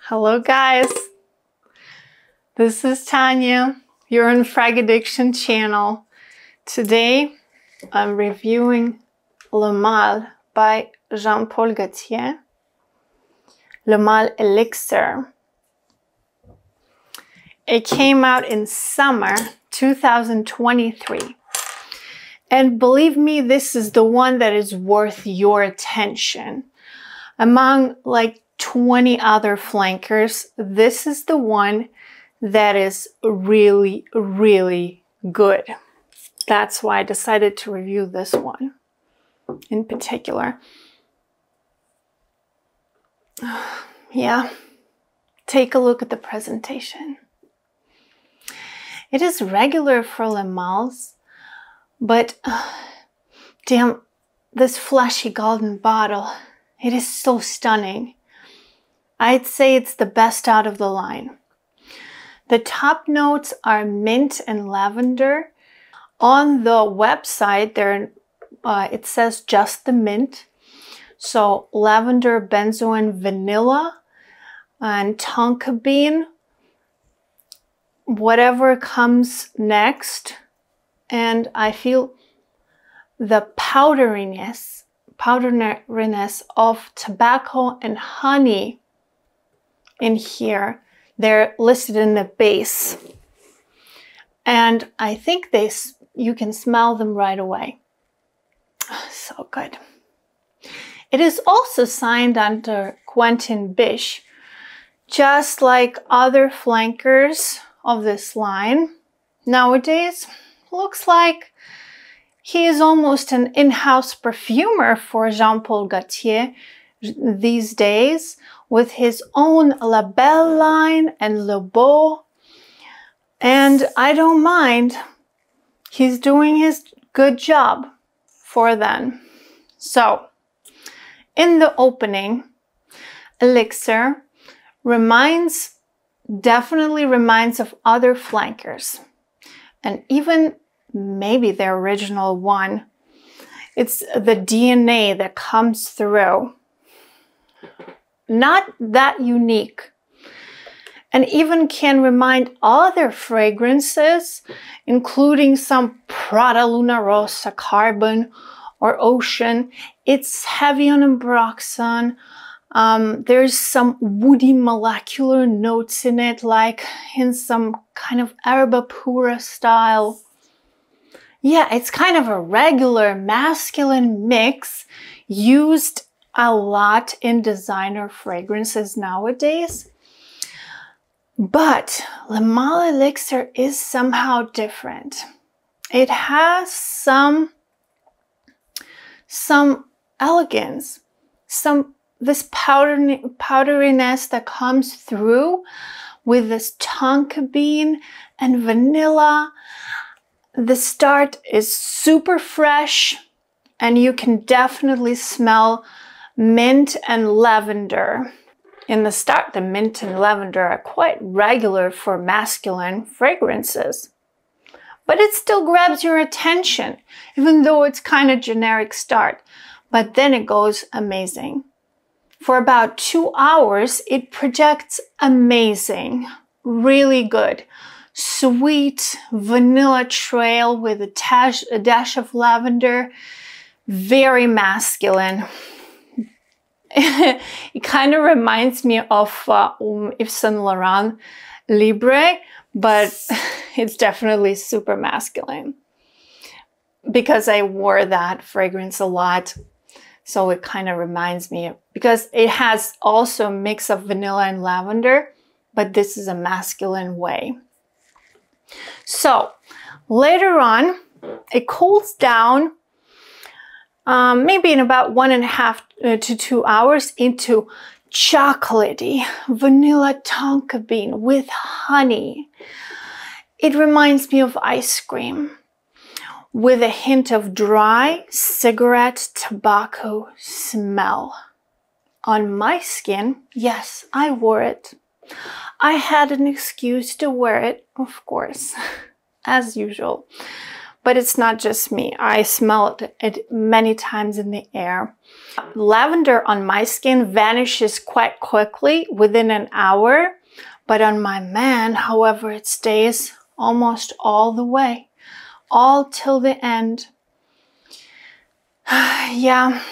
Hello guys, this is Tanya. You're on Frag Addiction channel. Today I'm reviewing Le Male by Jean Paul Gaultier, Le Male Elixir. It came out in summer 2023. And believe me, this is the one that is worth your attention. Among like 20 other flankers, this is the one that is really, really good. That's why I decided to review this one in particular. Yeah, take a look at the presentation. It is regular for Le Males, but damn, this flashy golden bottle, it is so stunning. I'd say it's the best out of the line. The top notes are mint and lavender. On the website, there it says just the mint. So lavender, benzoin, vanilla, and tonka bean, whatever comes next. And I feel the powderiness of tobacco and honey in here. They're listed in the base, and I think you can smell them right away. So good. It is also signed under Quentin Bish, just like other flankers of this line. Nowadays, looks like he is almost an in-house perfumer for Jean Paul Gaultier these days, with his own La Belle line and Le Beau. And I don't mind. He's doing his good job for them. So, in the opening, Elixir definitely reminds of other flankers. And even maybe the original one. It's the DNA that comes through. Not that unique, and even can remind other fragrances, including some Prada Luna Rossa Carbon or Ocean. It's heavy on ambroxan. There's some woody molecular notes in it, like in some kind of Araba Pura style. Yeah, it's kind of a regular masculine mix used a lot in designer fragrances nowadays. But Le Male Elixir is somehow different. It has some elegance, this powderiness that comes through with this tonka bean and vanilla. The start is super fresh, and you can definitely smell mint and lavender. In the start, the mint and lavender are quite regular for masculine fragrances. But it still grabs your attention, even though it's kind of generic start. But then it goes amazing. For about 2 hours, it projects amazing, really good. Sweet vanilla trail with a dash of lavender, very masculine. It kind of reminds me of Yves Saint Laurent Libre, but it's definitely super masculine because I wore that fragrance a lot. So it kind of reminds me because it has also a mix of vanilla and lavender, but this is a masculine way. So later on, it cools down maybe in about 1.5 to 2 hours into chocolatey vanilla tonka bean with honey. It reminds me of ice cream with a hint of dry cigarette tobacco smell. On my skin, yes, I wore it. I had an excuse to wear it, of course, as usual. but it's not just me. I smell it many times in the air. Lavender on my skin vanishes quite quickly within an hour, but on my man, however, it stays almost all the way, all till the end. Yeah.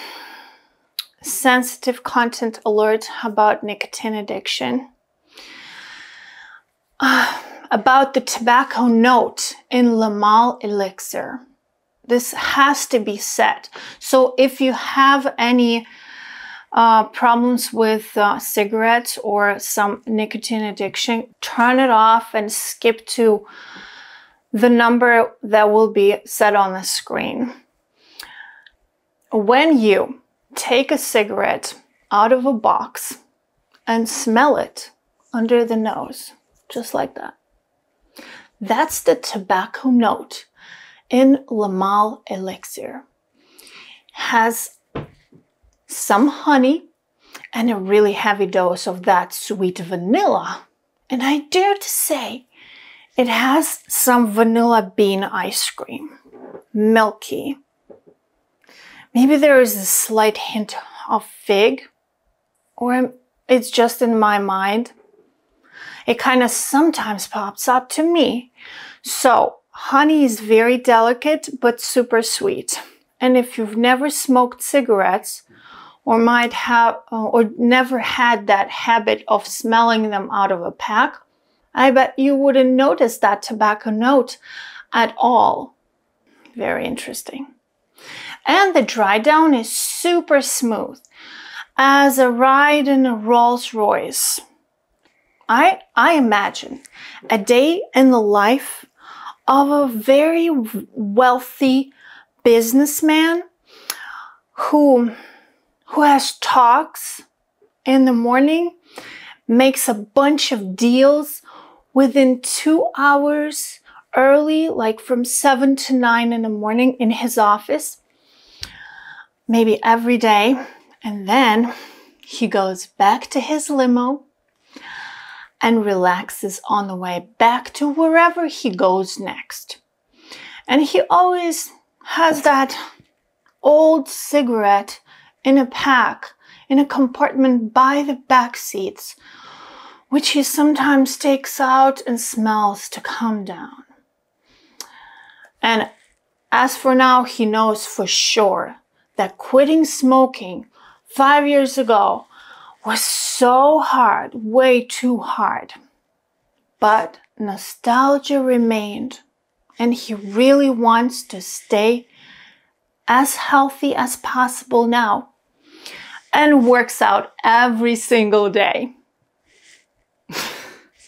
Sensitive content alert about nicotine addiction. About the tobacco note in Male Elixir. This has to be said. So if you have any problems with cigarettes or some nicotine addiction, turn it off and skip to the number that will be set on the screen. When you take a cigarette out of a box and smell it under the nose, just like that. That's the tobacco note in Male Elixir. Has some honey and a really heavy dose of that sweet vanilla. And I dare to say it has some vanilla bean ice cream. Milky. Maybe there is a slight hint of fig, or it's just in my mind. It kind of sometimes pops up to me. So honey is very delicate, but super sweet. And if you've never smoked cigarettes or might have, or never had that habit of smelling them out of a pack, I bet you wouldn't notice that tobacco note at all. Very interesting. And the dry down is super smooth, as a ride in a Rolls Royce. I imagine a day in the life of a very wealthy businessman who has talks in the morning, makes a bunch of deals within 2 hours early, like from 7 to 9 in the morning in his office, maybe every day. And then he goes back to his limo and relaxes on the way back to wherever he goes next. And he always has that old cigarette in a pack, in a compartment by the back seats, which he sometimes takes out and smells to calm down. And as for now, he knows for sure that quitting smoking 5 years ago was so hard, way too hard. But nostalgia remained, and he really wants to stay as healthy as possible now and works out every single day.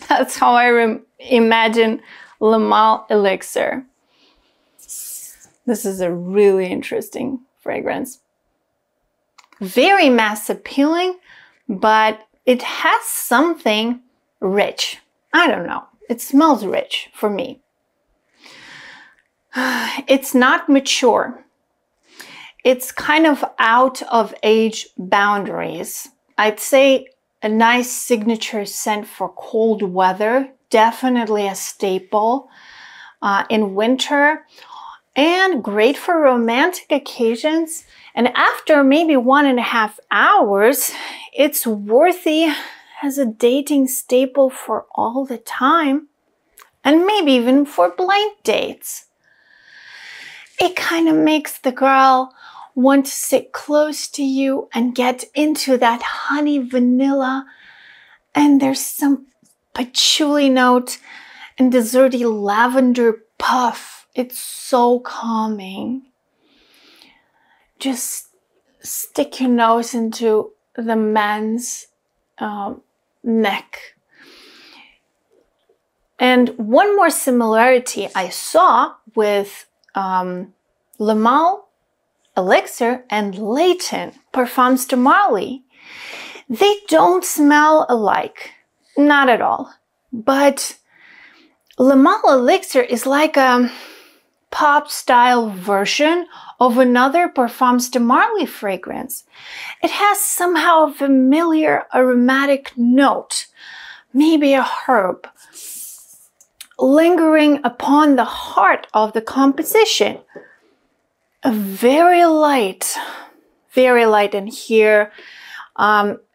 That's how I imagine Male Elixir. This is a really interesting fragrance. Very mass appealing, but it has something rich. I don't know. It smells rich for me. It's not mature. It's kind of out of age boundaries. I'd say a nice signature scent for cold weather. Definitely a staple in winter. And great for romantic occasions. And after maybe 1.5 hours, it's worthy as a dating staple for all the time. And maybe even for blind dates. It kind of makes the girl want to sit close to you and get into that honey vanilla. And there's some patchouli note and desserty lavender puff. It's so calming. Just stick your nose into the man's neck. And one more similarity I saw with Male Elixir and Layton Parfums de Marly. They don't smell alike. Not at all. But Male Elixir is like a pop style version of another Parfums de Marly fragrance. It has somehow a familiar aromatic note, maybe a herb. lingering upon the heart of the composition. A very light, and here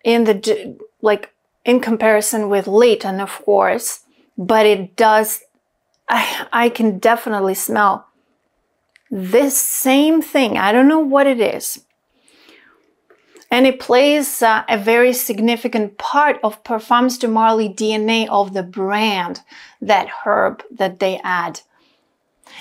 in the, like in comparison with Layton, of course, but it does, I can definitely smell this same thing. I don't know what it is. And it plays a very significant part of Parfums de Marly DNA of the brand, that herb that they add.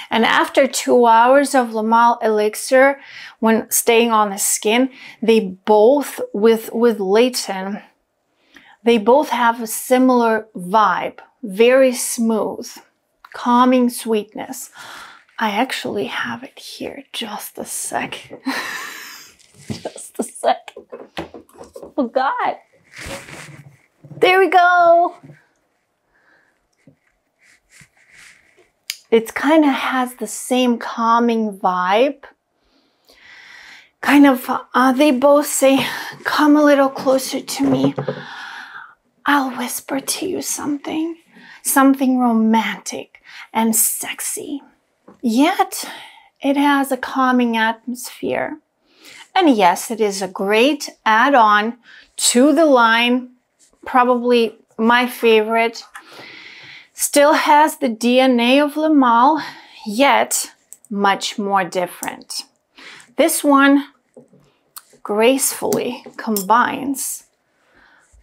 And after 2 hours of Le Male Elixir, when staying on the skin, they both, with Layton, they both have a similar vibe. Very smooth, calming sweetness. I actually have it here. Just a sec. Just a sec. Oh God. There we go. It kind of has the same calming vibe. Kind of, they both say, come a little closer to me. I'll whisper to you something romantic and sexy. Yet, it has a calming atmosphere. And yes, it is a great add-on to the line. Probably my favorite. Still has the DNA of Le Male, yet much more different. This one gracefully combines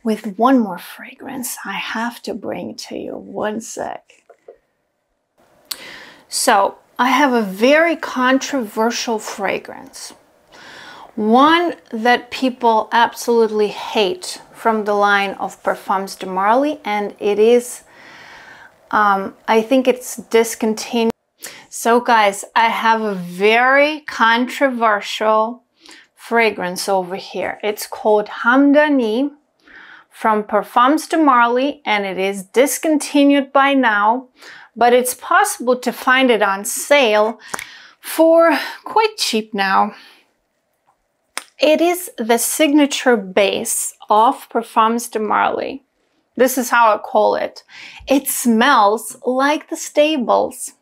with one more fragrance I have to bring to you. One sec. So, I have a very controversial fragrance. One that people absolutely hate from the line of Parfums de Marly, and it is, I think it's discontinued. So guys, I have a very controversial fragrance over here. It's called Hamdani from Parfums de Marly, and it is discontinued by now, but it's possible to find it on sale for quite cheap now. It is the signature base of Parfums de Marly. This is how I call it. It smells like the stables.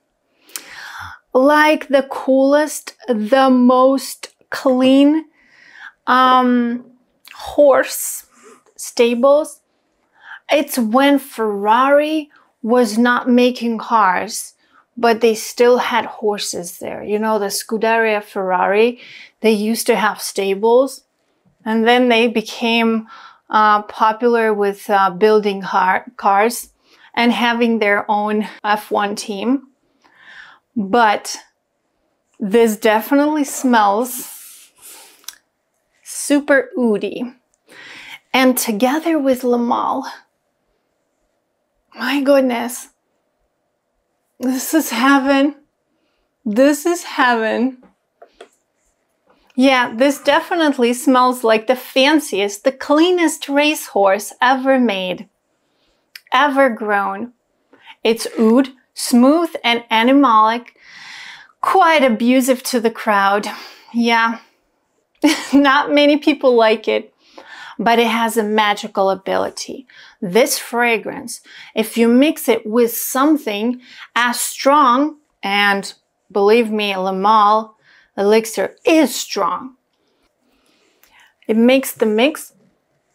Like the coolest, the most clean horse stables. It's when Ferrari was not making cars, but they still had horses there. You know, the Scuderia Ferrari, they used to have stables, and then they became popular with building cars and having their own F1 team. But this definitely smells super oody. And together with Le Male, my goodness, this is heaven. This is heaven. Yeah, this definitely smells like the fanciest, the cleanest racehorse ever made, ever grown. It's oud, smooth and animalic, quite abusive to the crowd. Yeah, not many people like it, but it has a magical ability. This fragrance, if you mix it with something as strong, and believe me, Le Male Elixir is strong, it makes the mix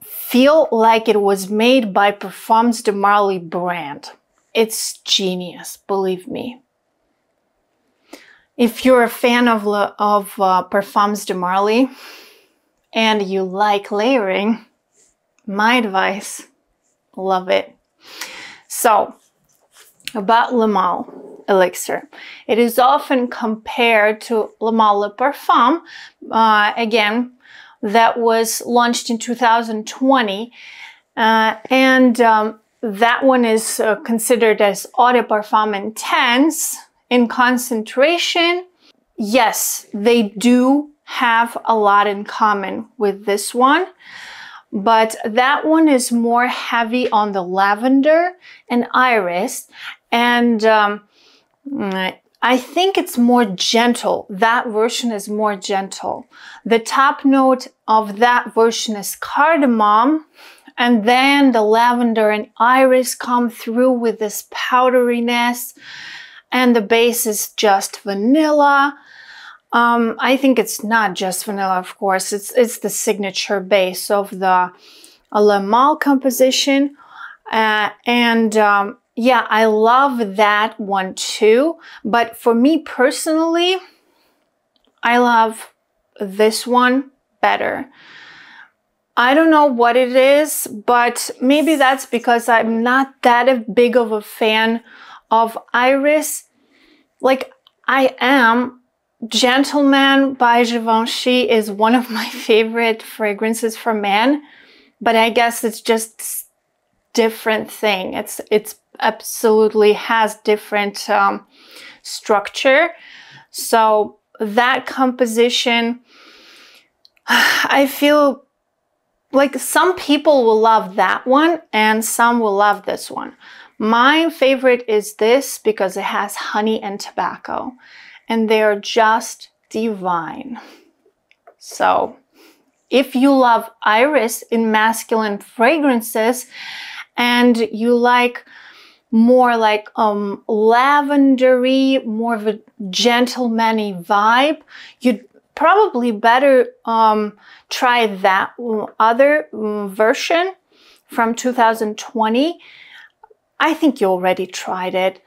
feel like it was made by Parfums de Marly brand. It's genius, believe me. If you're a fan of Parfums de Marly and you like layering, my advice, love it. So, about Le Male Elixir. It is often compared to Le Male Le Parfum, again, that was launched in 2020, and that one is considered as Eau de Parfum Intense in concentration. Yes, they do have a lot in common with this one, but that one is more heavy on the lavender and iris, and I think it's more gentle. That version is more gentle. The top note of that version is cardamom, And then the lavender and iris come through with this powderiness. And the base is just vanilla. I think it's not just vanilla, of course. It's the signature base of the Le Male composition. Yeah, I love that one too. But for me personally, I love this one better. I don't know what it is, but maybe that's because I'm not that big of a fan of iris. Like I am. Gentleman by Givenchy is one of my favorite fragrances for men, but I guess it's just different thing. It's absolutely has different structure. So that composition, I feel like some people will love that one and some will love this one. My favorite is this because it has honey and tobacco. And they're just divine. So if you love iris in masculine fragrances and you like more like lavendery, more of a gentleman-y vibe, you'd probably better try that other version from 2020. I think you already tried it.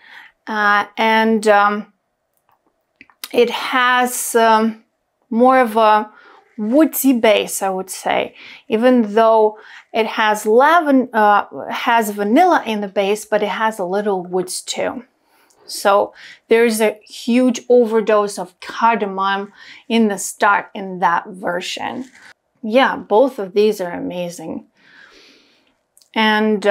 It has more of a woodsy base, I would say, even though it has vanilla in the base, but it has a little woods too. So there's a huge overdose of cardamom in the start in that version. Yeah, both of these are amazing. And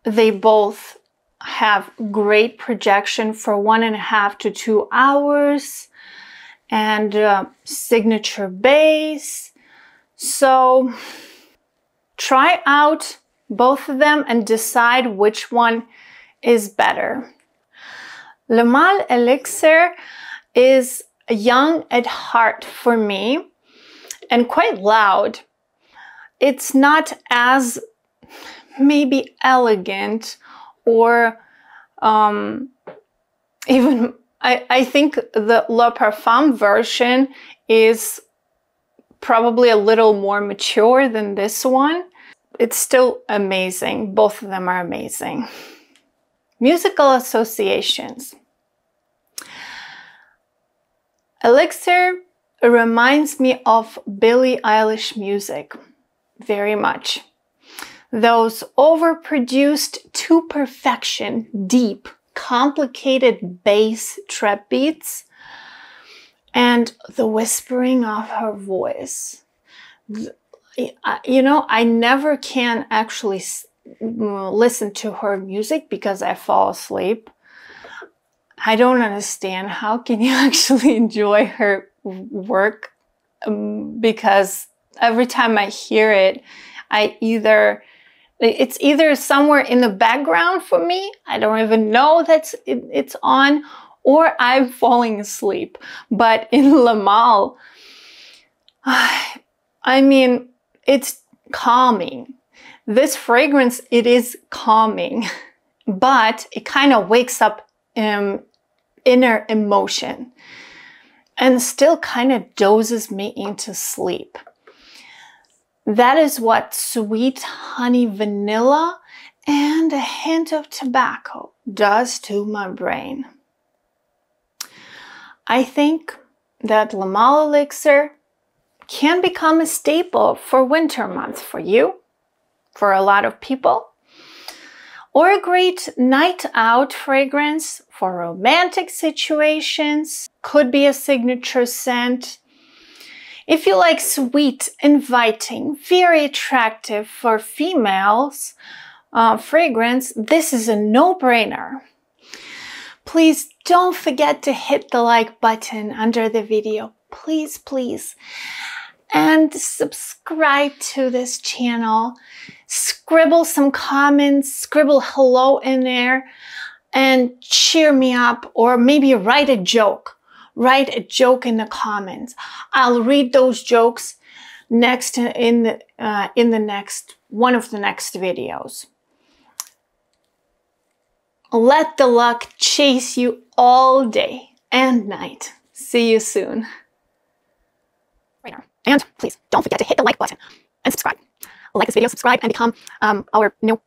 they both have great projection for 1.5 to 2 hours and signature base. So try out both of them and decide which one is better. Le Male Elixir is young at heart for me and quite loud. It's not as maybe elegant or even I think the Le Parfum version is probably a little more mature than this one. It's still amazing. Both of them are amazing. Musical associations. Elixir reminds me of Billie Eilish music very much. Those overproduced to perfection, deep, complicated bass trap beats, and the whispering of her voice. You know, I never can actually listen to her music because I fall asleep. I don't understand how can you actually enjoy her work, because every time I hear it, it's either somewhere in the background for me, I don't even know it's on, or I'm falling asleep. But in Le Male, I mean, it's calming. This fragrance, it is calming, but it kind of wakes up inner emotion and still kind of dozes me into sleep. That is what sweet honey vanilla and a hint of tobacco does to my brain. I think that Le Male Elixir can become a staple for winter months for you, for a lot of people, or a great night out fragrance for romantic situations. Could be a signature scent. If you like sweet, inviting, very attractive for females fragrance, this is a no-brainer. Please don't forget to hit the like button under the video. Please, please. And subscribe to this channel. Scribble some comments, scribble hello in there, and cheer me up, or maybe write a joke. Write a joke in the comments. I'll read those jokes next in the next one of the next videos. Let the luck chase you all day and night. See you soon. Right now. And please don't forget to hit the like button and subscribe. Like this video, subscribe, and become our new